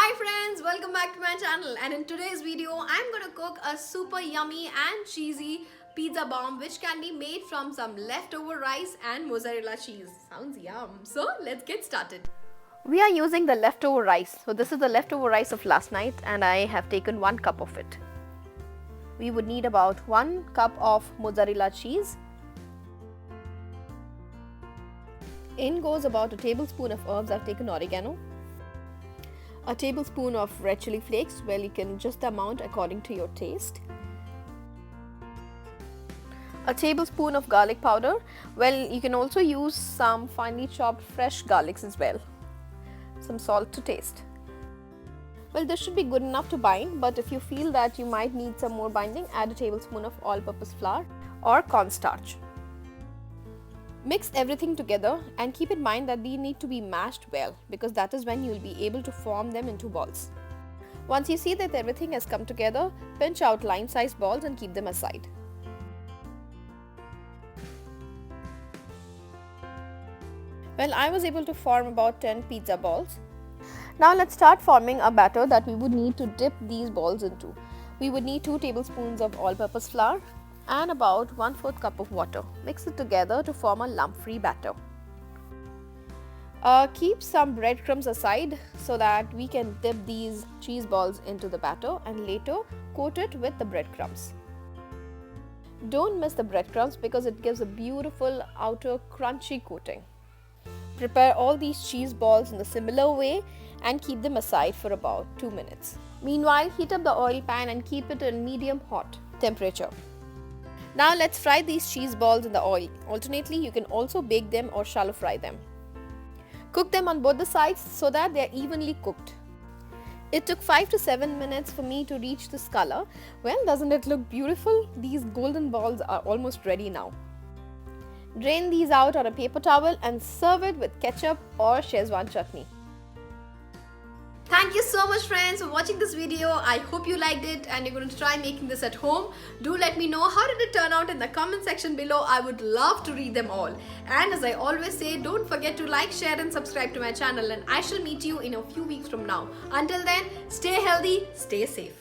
Hi friends, welcome back to my channel, and in today's video I'm going to cook a super yummy and cheesy pizza bomb which can be made from some leftover rice and mozzarella cheese. Sounds yum. So let's get started. We are using the leftover rice. So this is the leftover rice of last night and I have taken 1 cup of it. We would need about 1 cup of mozzarella cheese. In goes about a tablespoon of herbs. I've taken oregano. A tablespoon of red chili flakes, well, you can adjust the amount according to your taste. A tablespoon of garlic powder, well, you can also use some finely chopped fresh garlics as well. Some salt to taste. Well, this should be good enough to bind, but if you feel that you might need some more binding, add a tablespoon of all-purpose flour or cornstarch. Mix everything together and keep in mind that these need to be mashed well, because that is when you will be able to form them into balls. Once you see that everything has come together, pinch out lime-sized balls and keep them aside. Well, I was able to form about 10 pizza balls. Now let's start forming a batter that we would need to dip these balls into. We would need 2 tablespoons of all-purpose flour and about 1/4 cup of water. Mix it together to form a lump-free batter. Keep some breadcrumbs aside so that we can dip these cheese balls into the batter and later coat it with the breadcrumbs. Don't miss the breadcrumbs because it gives a beautiful outer crunchy coating. Prepare all these cheese balls in a similar way and keep them aside for about 2 minutes. Meanwhile, heat up the oil pan and keep it in medium hot temperature. Now let's fry these cheese balls in the oil. Alternately, you can also bake them or shallow fry them. Cook them on both the sides so that they are evenly cooked. It took 5 to 7 minutes for me to reach this color. Well, doesn't it look beautiful? These golden balls are almost ready now. Drain these out on a paper towel and serve it with ketchup or Szechuan chutney. Thank you so much friends for watching this video. I hope you liked it and you're going to try making this at home. Do let me know how did it turn out in the comment section below. I would love to read them all. And as I always say, don't forget to like, share and subscribe to my channel, and I shall meet you in a few weeks from now. Until then, stay healthy, stay safe.